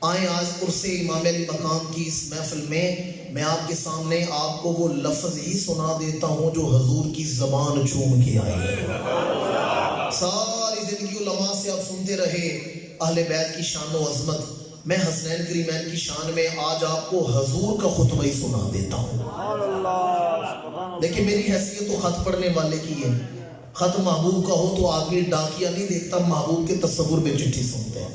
آئیں آج عرس امام علی مقام کی اس محفل میں آپ کے سامنے آپ کو وہ لفظ ہی سنا دیتا ہوں جو حضور کی زبان چوم کے آئے ہیں۔ ساری زندگی علماء سے آپ سنتے رہے اہل بیت کی شان و عظمت، میں حسنین کریمین کی شان میں آج آپ کو حضور کا خطبہ ہی سنا دیتا ہوں۔ دیکھیں میری حیثیت تو خط پڑھنے والے کی ہے، خط محبوب کا ہو تو آدمی ڈاکیا نہیں دیکھتا، محبوب کے تصور میں چٹھی سنتے ہیں۔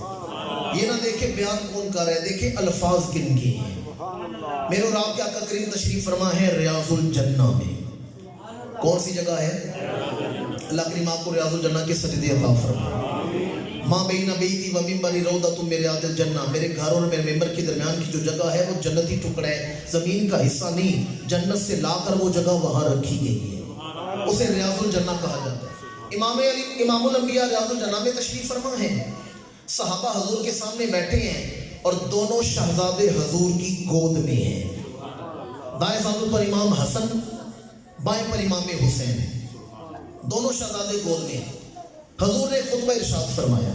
یہ نہ دیکھیں بیان کون کر رہے، دیکھیں الفاظ کن کے ہیں۔ میرے اور آپ کے آقا کریم تشریف فرما ہے ریاض الجنہ میں۔ کون سی جگہ ہے؟ اللہ کریم آپ کو ریاض الجنہ کے سجدے عطا فرمائے۔ ماں بین بیتی و منبری روضۃ من ریاض الجنہ، میرے گھر اور میرے ممبر کے درمیان کی جو جگہ ہے وہ جنتی ٹکڑا ہے، زمین کا حصہ نہیں، جنت سے لا کر وہ جگہ وہاں رکھی گئی ہے، اسے ریاض الجنہ کہا جاتا ہے۔ امام علی امام الانبیاء ریاض الجنہ میں تشریف فرما ہے، صحابہ حضور کے سامنے بیٹھے ہیں اور دونوں شہزادے حضور کی گود میں ہیں، دائیں ساتھ پر امام حسن، بائیں پر امام حسین، دونوں شہزادے گود میں ہیں۔ حضور نے خطبہ ارشاد فرمایا،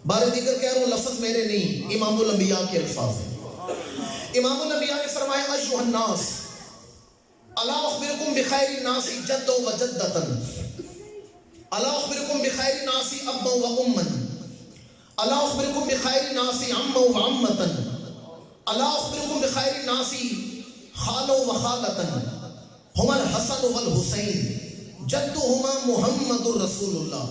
بارے دیگر کہہ رہا ہوں، لفظ میرے نہیں، امام الانبیاء کے الفاظ ہیں۔ امام الانبیاء نے فرمایا ایھا الناس الا اخبرکم بخیر الناس جدا و جدۃ، الا اخبرکم بخیر الناس ابا و اما، الا اخبرکم بخیر الناس عما و عمۃ، الا اخبرکم بخیر الناس خالا و خالۃ، ہما الحسن والحسین جدہما محمد رسول اللہ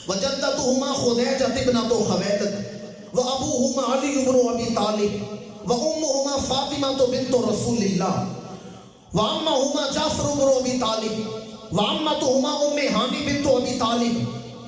وجدتہما خدیجہ ابنۃ خویلد وابوہما علی بن ابی طالب وامہما فاطمہ بنت رسول اللہ وعمہما جعفر بن ابی طالب وعمتہما ام ہانی بنت ابی طالب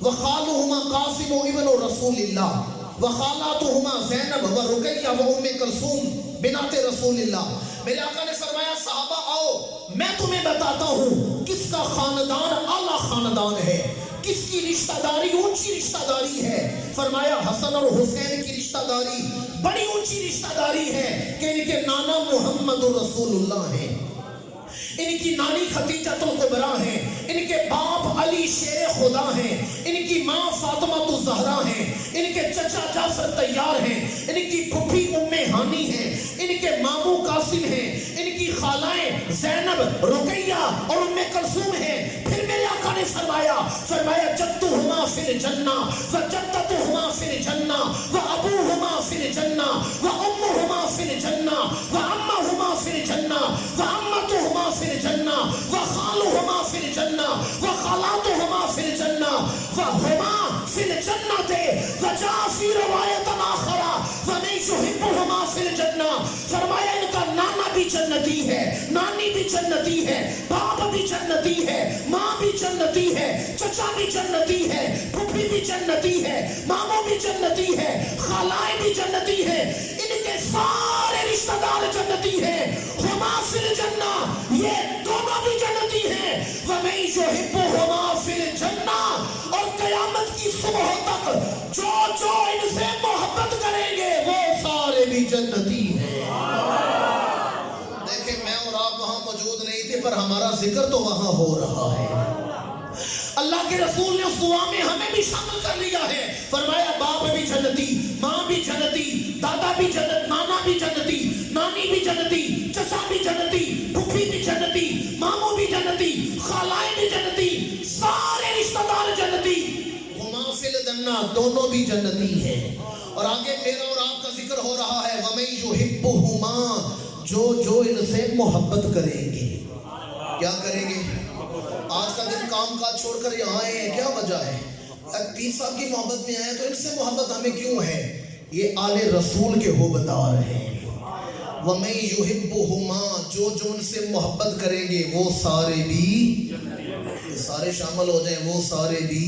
وخالہما قاسم ابن رسول اللہ وخالاتہما زینب ورقیہ وام کلثوم بنات رسول اللہ۔ میرے آقا نے فرمایا صحابہ آؤ میں تمہیں بتاتا ہوں کس کا خاندان اعلیٰ خاندان ہے، کس کی رشتہ داری اونچی رشتہ داری ہے۔ فرمایا حسن اور حسین کی رشتہ داری بڑی اونچی رشتہ داری ہے کہ ان کے نانا محمد رسول اللہ ہیں، ان کی نانی خدیجۃ الکبریٰ ہیں، ان کے باپ علی شیر خدا ہیں، ان کی ماں فاطمہ الزہرا ہیں، ان کے چچا جعفر طیار ہیں، ان کی پھپھی ام ہانی ہیں، ان کے ماموں قاسم ہیں، ان کی خالائیں زینب رقیہ اور ام کلثوم ہیں۔ پھر میرے آقا نے فرمایا جدہما فی الجنہ وجدتہما فی الجنہ وابوہما فی الجنہ وامہما فی الجنہ وعمہما فی الجنہ وعمتہما فی الجنہ وخالہما فی الجنہ وخالاتہما فی الجنہ وہما فی الجنہ وجاء فی روایت آخرہ ومن یحبہما فی الجنہ۔ فرمایا ان کا نانا بھی جنتی ہے، نانی بھی جنتی ہے، باپ بھی جنتی ہے، ماں بھی جنتی ہے، چچا بھی جنتی ہے، پھوپھی بھی جنتی ہے، ماموں بھی جنتی ہے، خالائیں بھی جنتی ہے، ان کے سارے رشتہ دار جنتی ہیں۔ ہما فی الجنہ، یہ دونوں بھی جنتی ہیں۔ وَمَن يُحِبُّهُمَا فِي الْجَنَّةِ، اور قیامت کی صبح تک جو ان سے محبت کریں گے وہ سارے بھی جنتی ہیں۔ دیکھیں میں اور آپ وہاں موجود نہیں تھے پر ہمارا ذکر تو وہاں ہو رہا ہے۔ اللہ کے رسول نے اس دعا میں ہمیں بھی شامل کر لیا ہے۔ فرمایا باپ بھی جنتی، ماں بھی جنتی، دادا بھی جنت، نانا بھی جنتی، نانی بھی جنتی، چچا بھی جنتی، پھوپھی بھی جنتی، ماموں بھی جنتی، خالائیں بھی جنتی، سارے رشتہ دار جنتی۔ ہما فی الجنہ، دونوں بھی جنتی ہیں۔ اور آگے میرا اور آپ کا ذکر ہو رہا ہے وَمَن يُحِبُّهُمَا، جو ان سے محبت کریں گے۔ کیا کریں گے؟ آج کا دن کام کاج چھوڑ کر یہاں آئے ہیں، کیا وجہ ہے؟ پیر صاحب کی محبت میں آئے تو ان سے محبت ہمیں کیوں ہے؟ یہ آل رسول کے ہوبدار ہیں۔ وَمَن يُحِبُّهُمَا، جو ان سے محبت کریں گے وہ سارے بھی، سارے شامل ہو جائیں، وہ سارے بھی۔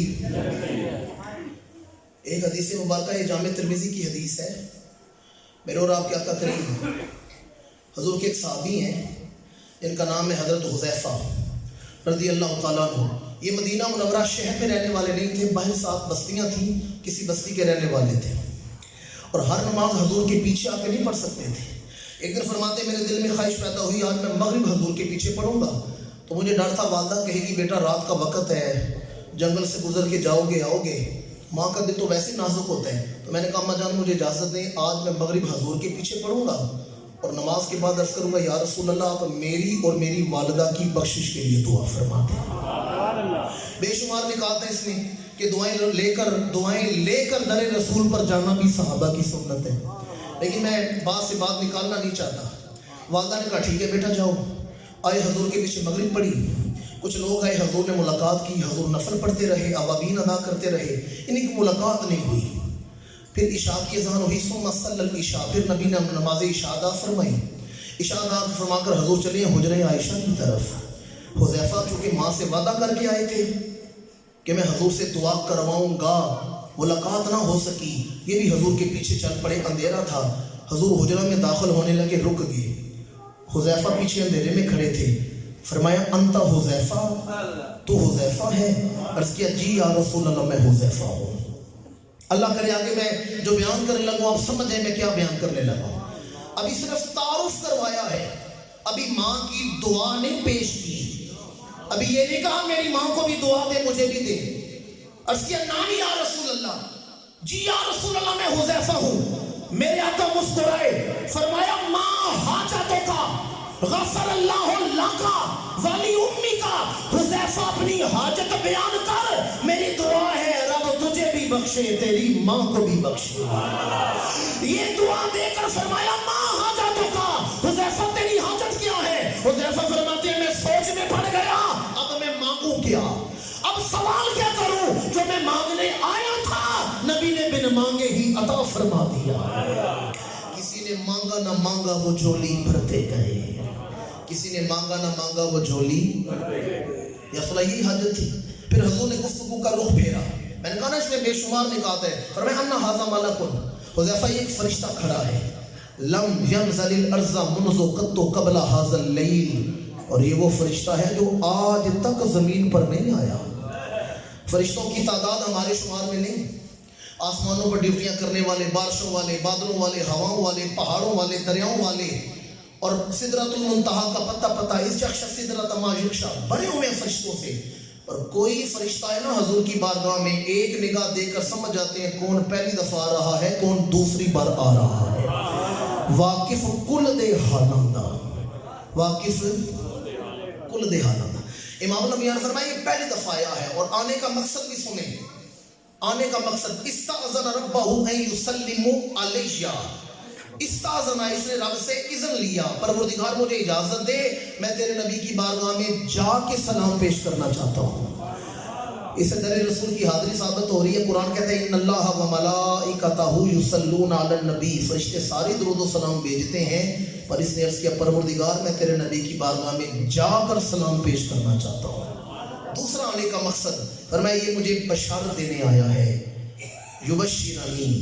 ایک حدیث مبارکہ یہ جامع ترمذی کی حدیث ہے، میرے اور آپ کے آقا کریم حضور کے ایک صحابی ہیں جن کا نام ہے حضرت حذیفہ رضی اللہ تعالیٰ عنہ۔ یہ مدینہ منورہ شہر میں رہنے والے نہیں تھے، باہر 7 بستیاں تھیں، کسی بستی کے رہنے والے تھے، اور ہر نماز حضور کے پیچھے آ کے نہیں پڑھ سکتے تھے۔ ایک دن فرماتے میرے دل میں خواہش پیدا ہوئی آج میں مغرب حضور کے پیچھے پڑھوں گا، تو مجھے ڈر تھا والدہ کہے گی بیٹا رات کا وقت ہے، جنگل سے گزر کے جاؤ گے آؤ گے، ماں کا دل تو ویسے نازک ہوتا ہے، تو میں نے کہا اما جان مجھے اجازت دیں، آج میں مغرب حضور کے پیچھے پڑھوں گا اور نماز کے بعد عرض کروں گا یا رسول اللہ آپ میری اور میری والدہ کی بخشش کے لیے دعا فرما دیں۔ بے شمار نکات ہے اس میں کہ دعائیں لے کر در رسول پر جانا بھی صحابہ کی سنت ہے، لیکن میں بات سے بات نکالنا نہیں چاہتا۔ والدہ نے کہا ٹھیک ہے بیٹا جاؤ، آئے حضور کے پیچھے مغرب پڑھی، کچھ لوگ آئے حضور نے ملاقات کی، حضور نفل پڑھتے رہے، اوابین ادا کرتے رہے، انہیں کی ملاقات نہیں ہوئی۔ پھر عشاء کی اذان ہوئی، ثم صلی العشاء، پھر نبی نے نماز عشاء ادا فرمائی۔ عشاء ادا فرما کر حضور چلے حجرہ عائشہ کی طرف۔ حذیفہ چونکہ ماں سے وعدہ کر کے آئے تھے کہ میں حضور سے دعا کرواؤں گا، ملاقات نہ ہو سکی، یہ بھی حضور کے پیچھے چل پڑے، اندھیرا تھا، حضور حجرہ میں داخل ہونے لگے، رک گئے۔ حذیفہ پیچھے اندھیرے میں کھڑے تھے، فرمایا انت حذیفہ، تو حذیفہ ہے؟ عرض کیا جی یا رسول اللہ میں حذیفہ ہوں۔ اللہ کرے آگے میں جو بیان کرنے لگوں آپ سمجھیں میں کیا بیان کرنے لگا ہوں۔ ابھی صرف تعارف کروایا ہے، ابھی ماں کی دعا نہیں پیش کی، ابھی یہ نہیں کہا میری ماں کو بھی دعا دے مجھے بھی دے۔ عرض کیا نانی یا رسول اللہ، جی یا رسول اللہ میں حذیفہ ہوں۔ میرے آقا مسکرائے، فرمایا ماں حاجتوں کا غفر اللہ لکا ولی امی کا، حذیفہ اپنی حاجت بیان کر، میری دعا ہے رب تجھے بھی بخشے تیری ماں کو بھی بخشے۔ یہ دعا دے کر فرمایا ماں حاجتوں کا، حذیفہ تیری حاجت کیا ہے؟ حذیفہ فرماتے ہیں میں سوچ میں پڑ گیا، اب میں مانگوں کیا، اب سوال کیا کروں، جو میں مانگنے آیا تھا نبی نے بن مانگے ہی عطا فرما دیا۔ کسی نے مانگا نہ مانگا وہ جھولی بھرتے گئے، کسی نے مانگا نہ مانگا وہ جھولی یا صلاحی حاجت تھی۔ پھر حضور نے گفتگو کا رخ پھیرا، میں نے کہا نا اس میں بے شمار نکات ہے، فرمایا انا ھذا ملکن، حذیفہ یہ ایک فرشتہ کھڑا ہے، لم ینزل الارض منذ قط قبل ھذا اللیل، اور یہ وہ فرشتہ ہے جو آج تک زمین پر نہیں آیا۔ فرشتوں کی تعداد ہمارے شمار میں نہیں، آسمانوں پر ڈیوٹیاں کرنے والے، بارشوں والے، بادلوں والے، ہواؤں والے، پہاڑوں والے، دریاؤں والے، اور سدرۃ المنتہا کا پتہ اس شخص سدرۃ ما یغشا، بڑے ہوئے فرشتوں سے، اور کوئی فرشتہ ہے نا حضور کی بارگاہ میں ایک نگاہ دے کر سمجھ جاتے ہیں کون پہلی دفعہ آ رہا ہے کون دوسری بار آ رہا ہے۔ واقف کل دے حالاں دا، واقف کل دے حالاں دا۔ امام الانبیاء نے فرمایا یہ پہلی دفعہ آیا ہے، اور آنے کا مقصد بھی سنیں، آنے کا مقصد استاذن ربہ ان یسلم علیہ، استاذن، اس نے رب سے اذن لیا، پروردگار مجھے اجازت دے میں تیرے نبی کی بارگاہ میں جا کے سلام پیش کرنا چاہتا ہوں۔ اس سے در رسول کی حاضری ثابت ہو رہی ہے، قرآن کہتا ہے ان اللہ و ملائکتہ یصلون علی النبی، فرشتے سارے درود و سلام بھیجتے ہیں، پر اس نے عرض کیا پروردگار میں تیرے نبی کی بارگاہ میں جا کر سلام پیش کرنا چاہتا ہوں۔ دوسرا آنے کا مقصد فرمایا یہ مجھے بشارت دینے آیا ہے، یبشرنی،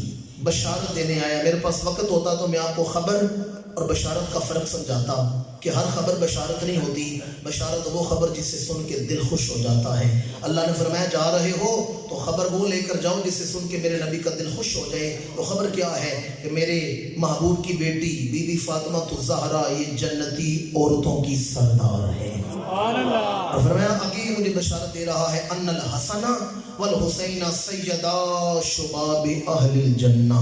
بشارت دینے آیا۔ میرے پاس وقت ہوتا تو میں آپ کو خبر اور بشارت کا فرق سمجھاتا کہ ہر خبر بشارت نہیں ہوتی، بشارت وہ خبر جس سے سن کے دل خوش ہو جاتا ہے۔ اللہ نے فرمایا جا رہے ہو تو خبر وہ لے کر جاؤ جس سے سن کے میرے نبی کا دل خوش ہو جائے۔ تو خبر کیا ہے کہ میرے محبوب کی بیٹی بی بی فاطمہ الزہرا یہ جنتی عورتوں کی سردار ہے۔ اور فرمایا آگے مجھے بشارت دے رہا ہے ان الحسن والحسین سیدا شباب اہل الجنہ،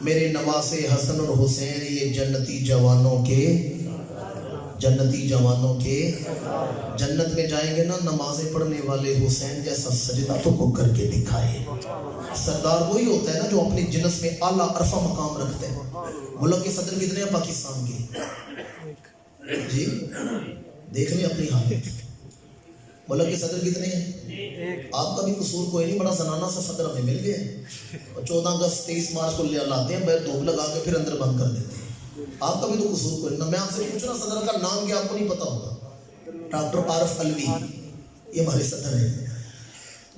میرے نواسے حسن اور حسین یہ جنتی جوانوں کے جنت میں جائیں گے نا، نمازیں پڑھنے والے حسین جیسا سجدہ تو کو کر کے دکھائے۔ سردار وہی ہوتا ہے نا جو اپنی جنس میں اعلیٰ عرفہ مقام رکھتے ہیں۔ ملک کے صدر کتنے ہیں پاکستان کے؟ جی دیکھ لیں اپنی حالت، ملک کے صدر کتنے ہیں؟ آپ کا بھی قصور کوئی نہیں، بڑا زنانہ سا صدر ہمیں مل گیا ہے، 14 اگست 23 مارچ کو لے لاتے ہیں، بیر دھوپ لگا کے پھر اندر بند کر دیتے ہیں۔ آپ کا بھی تو قصور کوئی نہیں۔ میں آپ سے پوچھنا صدر کا نام کیا آپ کو نہیں پتا ہوگا؟ ڈاکٹر عارف علوی، یہ ہمارے صدر ہیں۔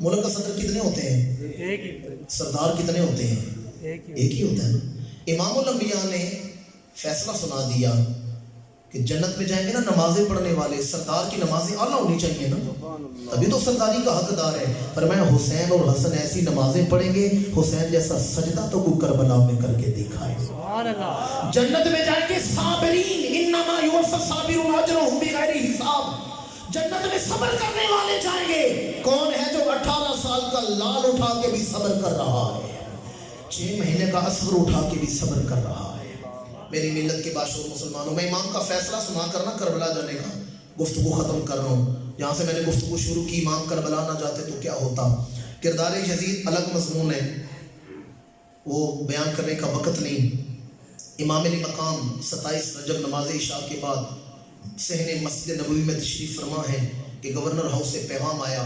ملک کا صدر کتنے ہوتے ہیں؟ سردار کتنے ہوتے ہیں؟ ایک ہی ہوتا ہے نا۔ امام الانبیاء نے فیصلہ سنا دیا کہ جنت میں جائیں گے نا نمازیں پڑھنے والے، سردار کی نمازیں اعلیٰ ہونی چاہیے نا، تبھی تو سرداری کا حقدار ہے۔ فرمایا حسین اور حسن ایسی نمازیں پڑھیں گے حسین جیسا سجدہ تو کو کربلا میں کر کے دکھائے۔ جنت میں جائیں گے صابرین، انما یوفی الصابرون اجرهم بغیر حساب، جنت میں صبر کرنے والے جائیں گے۔ کون ہے جو 18 سال کا لال اٹھا کے بھی صبر کر رہا ہے؟ 6 مہینے کا اصغر اٹھا کے بھی صبر کر رہا ہے۔ میری ملت کے باشعور مسلمانوں، میں امام کا فیصلہ سنا کر نہ کربلا جانے کا گفتگو ختم کر رہا ہوں۔ جہاں سے میں نے گفتگو شروع کی، امام کربلا نہ جاتے تو کیا ہوتا۔ کردار یزید الگ مضمون ہے، وہ بیان کرنے کا وقت نہیں۔ امام علی مقام 27 رجب نماز عشاء کے بعد صحن مسجد نبوی میں تشریف فرما ہے کہ گورنر ہاؤس سے پیغام آیا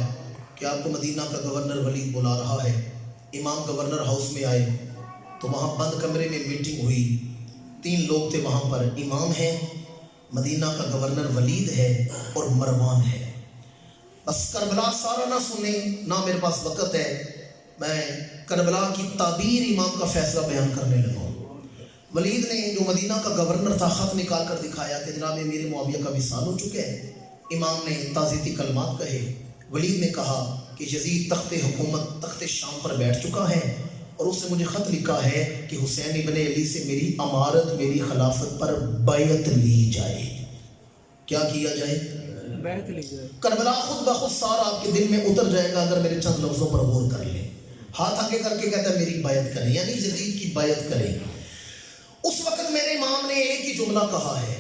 کہ آپ کو مدینہ کا گورنر ولید بلا رہا ہے۔ امام گورنر ہاؤس میں آئے تو وہاں بند کمرے میں میٹنگ ہوئی۔ 3 لوگ تھے وہاں پر، امام ہے، مدینہ کا گورنر ولید ہے اور مروان ہے۔ بس کربلا سارا نہ سنیں، نہ میرے پاس وقت ہے، میں کربلا کی تعبیر امام کا فیصلہ بیان کرنے لگا۔ ولید نے جو مدینہ کا گورنر تھا خط نکال کر دکھایا کہ جناب امیر معاویہ کا وصال ہو چکا ہے۔ امام نے تعزیتی کلمات کہے۔ ولید نے کہا کہ یزید تخت حکومت تخت شام پر بیٹھ چکا ہے اور اس نے مجھے خط لکھا ہے کہ حسین ابن علی سے میری امارت، میری خلافت پر بیعت لی جائے۔ کیا کیا جائے؟ بیعت لی جائے۔ کربلا خود بخود سارا آپ کے دل میں اتر جائے گا اگر میرے چند لفظوں پر غور کر لیں۔ ہاتھ آگے کر کے کہتا ہے میری بیعت کریں، یعنی یزید کی بیعت کریں۔ اس وقت میرے امام نے ایک ہی جملہ کہا ہے،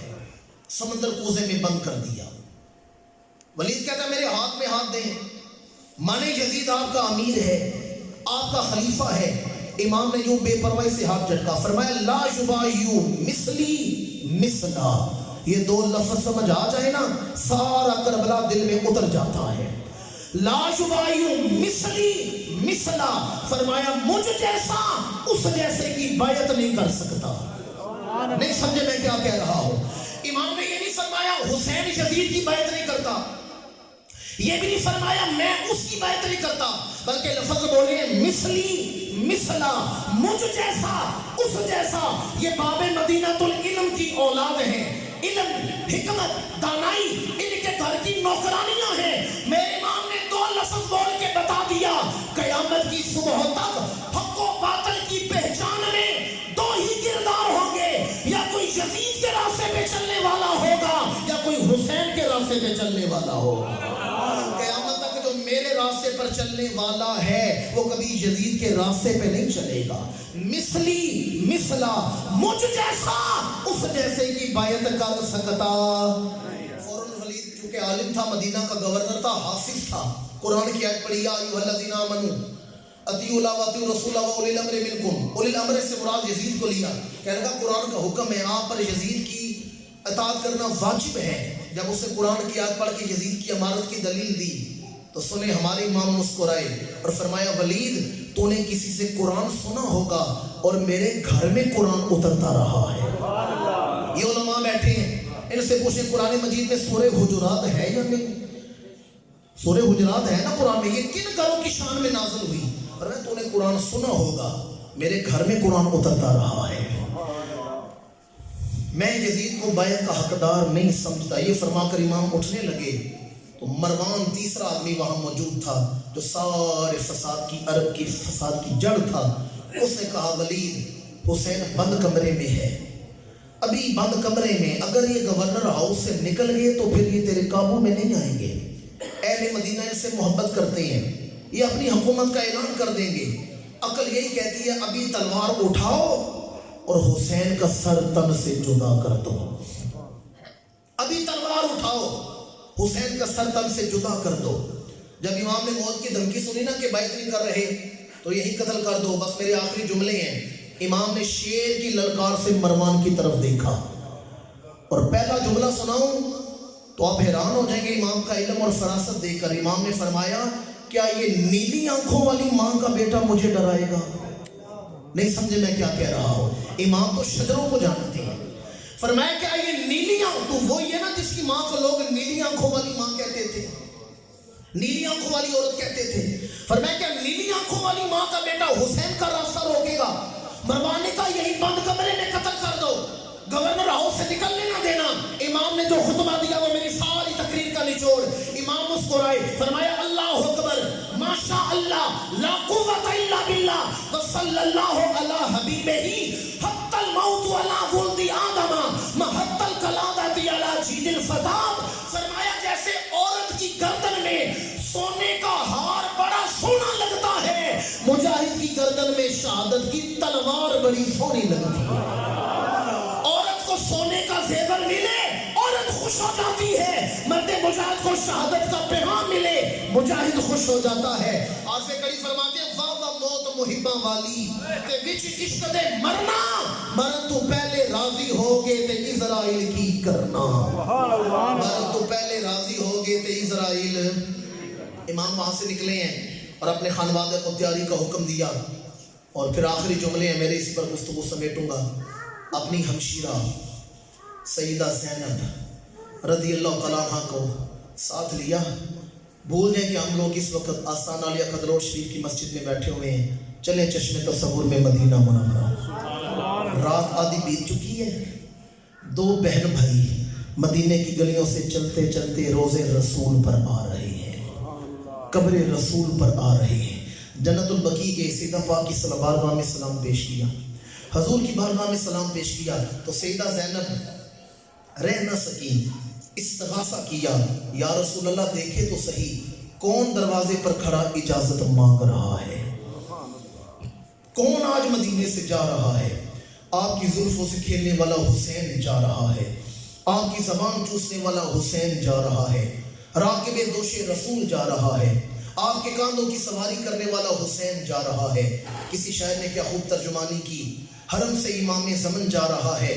سمندر کوزے میں بند کر دیا۔ ولید کہتا ہے میرے ہاتھ میں ہاتھ دیں، مانے یزید آپ کا امیر ہے، آپ کا خلیفہ ہے۔ امام نے یوں بے پرواہی سے ہاتھ جھٹکا، فرمایا لا یبایو مثلی مثلا۔ یہ 2 لفظ سمجھ آ جائے نا، سارا کربلا دل میں اتر جاتا ہے۔ لا یبایو مثلی مثلا، فرمایا مجھ جیسا اس جیسے کی بیعت نہیں کر سکتا۔ نہیں سمجھے میں کیا کہہ رہا ہوں؟ امام نے یہ نہیں فرمایا حسین یزید کی بیعت نہیں کرتا، یہ بھی نہیں فرمایا میں اس کی بیعت نہیں کرتا، بلکہ لفظ بولے مثلی مثلا، مجھ جیسا اس جیسا۔ یہ باب مدینہ العلم کی اولاد ہیں، علم، حکمت، دانائی ان کے گھر کی نوکرانیاں ہیں۔ میرے امام نے 2 لفظ بول کے بتا دیا، قیامت کی صبح تک حق و باطل کی پہچان میں 2 ہی کردار ہوں گے، یا کوئی یزید کے راستے پہ چلنے والا ہوگا یا کوئی حسین کے راستے پہ چلنے والا ہوگا۔ قیامت تک جو میرے راستے پر چلنے والا ہے وہ کبھی یزید کے راستے پہ نہیں چلے گا۔ مثلی مثلا، مجھ جیسا اس جیسے کی بیعت کر سکتا۔ فوراً ولید چونکہ عالم تھا، مدینہ کا گورنر تھا، حافظ تھا، قرآن کی آیت پڑھی یا ایھا الذین آمنوا اطیعوا اللہ واطیعوا الرسول واولی الامر منکم۔ اولی الامر سے مراد یزید کو لیا، کہنے کا قرآن کا حکم ہے آپ پر یزید کی اطاعت کرنا واجب ہے۔ جب اس نے قرآن کی آیت پڑھ کے یزید کی امارت کی دلیل دی تو سنے ہمارے امام مسکرائے اور فرمایا ولید تو نے کسی سے قرآن سنا ہوگا اور میرے گھر میں قرآن اترتا رہا ہے۔ یہ علماء بیٹھے ہیں، ان سے پوچھیں قرآن مجید میں سورہ حجرات ہے یا نہیں؟ سورہ حجرات ہے نا قرآن میں، یہ کن گھروں کی شان میں نازل ہوئی؟ اور تو نے قرآن سنا ہوگا، میرے گھر میں قرآن اترتا رہا ہے۔ میں یزید کو بیعت کا حقدار نہیں سمجھتا۔ یہ فرما کر امام اٹھنے لگے تو مروان تیسرا آدمی وہاں موجود تھا جو سارے فساد کی، عرب کی فساد کی جڑ تھا۔ اس نے کہا ولید حسین بند کمرے میں ہے، ابھی بند کمرے میں، اگر یہ گورنر ہاؤس سے نکل گئے تو پھر یہ تیرے قابو میں نہیں آئیں گے۔ اہل مدینہ ان سے محبت کرتے ہیں، یہ اپنی حکومت کا اعلان کر دیں گے۔ عقل یہی کہتی ہے ابھی تلوار اٹھاؤ اور حسین کا سر تن سے جدا کر دو۔ ابھی تلوار اٹھاؤ، حسین کا سر تن سے جدا کر دو۔ جب امام نے موت کی دھمکی سنی نا کہ بیعت نہیں کر رہے تو یہی قتل کر دو، بس میرے آخری جملے ہیں۔ امام نے شیر کی للکار سے مروان کی طرف دیکھا اور پہلا جملہ سناؤں تو آپ حیران ہو جائیں گے امام کا علم اور فراست دیکھ کر۔ امام نے فرمایا کیا یہ نیلی آنکھوں والی ماں کا بیٹا مجھے ڈرائے گا؟ نہیں سمجھے میں کیا کہہ رہا ہوں؟ امام تو شجروں کو جانتے ہیں۔ فرمایا کیا یہ نیلی آنکھ، تو وہی ہے نا جس کی ماں کو لوگ نیلی آنکھوں والی ماں کہتے تھے، نیلی آنکھوں والی عورت کہتے تھے۔ فرمایا کیا نیلی آنکھوں والی ماں کا بیٹا حسین کا راستہ روکے گا؟ مروان نے کہا یہی بند کمرے میں قتل کر دو، گورنر ہاؤس سے نکلنے نہ دینا۔ امام نے جو خطبہ دیا وہ میری ساری تقریر کا نچوڑ۔ امام مسکرائے، فرمایا اللہ اکبر، ماشاء اللہ، لا قوت الا باللہ، وصلی اللہ علی حبیبہ حتی الموت علی ولد آدم محط القلادۃ علی جید الفداد۔ فرمایا جیسے عورت کی گردن میں سونے کا ہار بڑا سونا لگتا ہے، مجاہد کی گردن گردن میں شہادت کی تلوار بڑی سونی لگتی ہے. عورت کو سونے کا زیور ملے عورت خوش ہو جاتی ہے. مرد مجاہد کو شہادت کا پیغام ملے مجاہد خوش ہو جاتا ہے. آصف کڑی فرماتے ہیں واہ واہ موت محبہ والی تے وچ عشق دے مرنا مرن تو پہلے راضی ہوگے تے اسرائیل کی کرنا. مرن تو پہلے راضی ہوگے تے اسرائیل. امام وہاں سے نکلے ہیں اور اپنے خانوادہ کو تیاری کا حکم دیا اور پھر آخری جملے ہیں میرے اس پر گفتگو سمیٹوں گا. اپنی ہمشیرہ سیدہ زینب رضی اللہ تعالیٰ عنہ کو ساتھ لیا. بھول جائیں کہ ہم لوگ اس وقت آستانہ علیہ قدرور شریف کی مسجد میں بیٹھے ہوئے ہیں. چلیں چشم تصور میں مدینہ منورہ. رات آدھی بیت چکی ہے. دو بہن بھائی مدینے کی گلیوں سے چلتے چلتے روزے رسول پر آ رہے ہیں, قبر رسول پر آ رہے ہیں. جنت البقیع کے سیدہ پاک کی بارگاہ میں سلام پیش کیا, حضور کی بارگاہ میں سلام پیش کیا تو سیدہ زینب رہ نہ سکی, استغاثہ کیا, یا رسول اللہ دیکھے تو صحیح کون دروازے پر کھڑا اجازت مانگ رہا ہے, کون آج مدینے سے جا رہا ہے. آپ کی زلفوں سے کھیلنے والا حسین جا رہا ہے, آپ کی زبان چوسنے والا حسین جا رہا ہے, راکب دوش رسول جا رہا ہے, آپ کے کاندھوں کی سواری کرنے والا حسین جا رہا ہے. کسی شاعر نے کیا خوب ترجمانی کی, حرم سے امام زمن جا رہا ہے,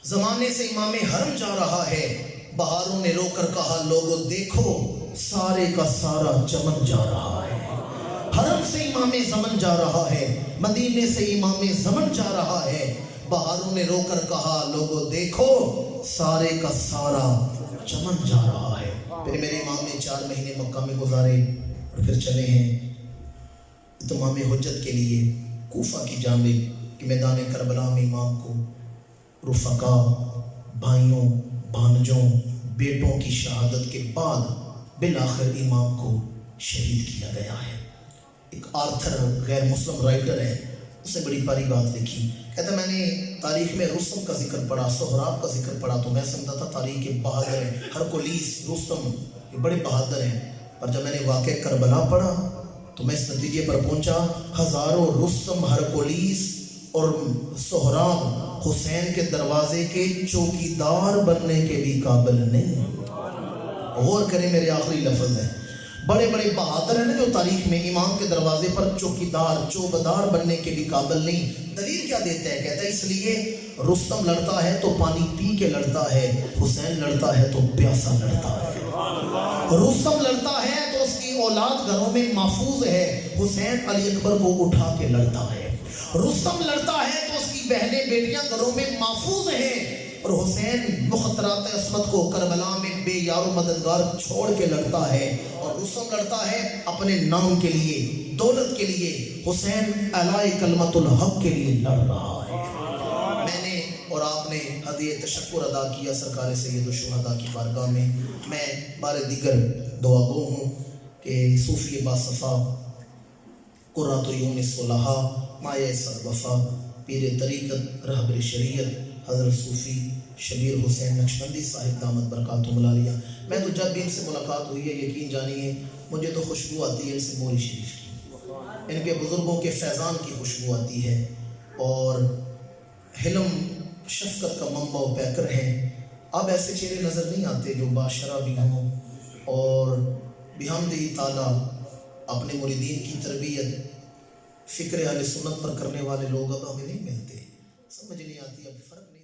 زمانے سے امام حرم جا رہا ہے. بہاروں نے رو کر کہا لوگوں دیکھو سارے کا سارا چمن جا رہا ہے. حرم سے امام زمن جا رہا ہے, مدینے سے امام زمن جا رہا ہے. بہاروں نے رو کر کہا لوگوں دیکھو سارے کا سارا چمن جا رہا ہے. پھر میرے امام نے 4 مہینے مکہ میں گزارے اور پھر چلے ہیں اتمام حجت کے لیے کوفہ کی جانب کہ میدان کربلا میں امام کو رفقا بھائیوں بھانجوں بیٹوں کی شہادت کے بعد بالآخر امام کو شہید کیا گیا ہے. ایک آرتھر غیر مسلم رائٹر ہے, اس نے بڑی پیاری بات لکھی. کہتا میں نے تاریخ میں رستم کا ذکر پڑھا, سہراب کا ذکر پڑھا تو میں سمجھتا تھا تاریخ کے بہادر ہیں, ہرکولیس رستم یہ بڑے بہادر ہیں. پر جب میں نے واقعہ کربلا پڑھا تو میں اس نتیجے پر پہنچا ہزاروں رستم ہرکولیس اور سہراب حسین کے دروازے کے چوکیدار بننے کے بھی قابل نہیں. غور کریں میرے آخری لفظ ہے, بڑے بڑے بہادر ہیں جو تاریخ میں امام کے دروازے پر چوکیدار چوبدار بننے کے بھی قابل نہیں. دلیل کیا دیتا ہے, کہتا ہے اس لیے رستم لڑتا ہے تو پانی پی کے لڑتا ہے, حسین لڑتا ہے تو پیاسا لڑتا ہے. رستم لڑتا ہے تو اس کی اولاد گھروں میں محفوظ ہے, حسین علی اکبر کو اٹھا کے لڑتا ہے. رستم لڑتا ہے تو اس کی بہنیں بیٹیاں گھروں میں محفوظ ہیں, اور حسین مخطرات عصمت کو کربلا میں بے یار و مددگار چھوڑ کے لڑتا ہے. اور رستم لڑتا ہے اپنے نام کے لیے, دولت کے لیے, حسین اعلی کلمت الحق کے لیے لڑ رہا ہے. میں نے اور آپ نے ہدیہ تشکر ادا کیا سرکار سید الشہداء کی بارگاہ میں. میں بار دیگر دعا گو ہوں کہ صوفی باصفا قرۃ عیون الصلحاء مایہ صد وفا پیر طریقت رہبر شریعت حضرت صوفی شبیر حسین نقشبندی صاحب دامت برکاتہم العالیہ. میں تو جب بھی ان سے ملاقات ہوئی ہے یقین جانیے مجھے تو خوشبو آتی ہے ان سے موری شریف کی, ان کے بزرگوں کے فیضان کی خوشبو آتی ہے, اور حلم شفقت کا منبع و پیکر ہیں. اب ایسے چہرے نظر نہیں آتے جو باشرہ بھی ہوں اور بحمدہ تعالیٰ اپنے مریدین کی تربیت فکر اہل سنت پر کرنے والے لوگ اب ہمیں نہیں ملتے. سمجھ نہیں آتی, اب فرق نہیں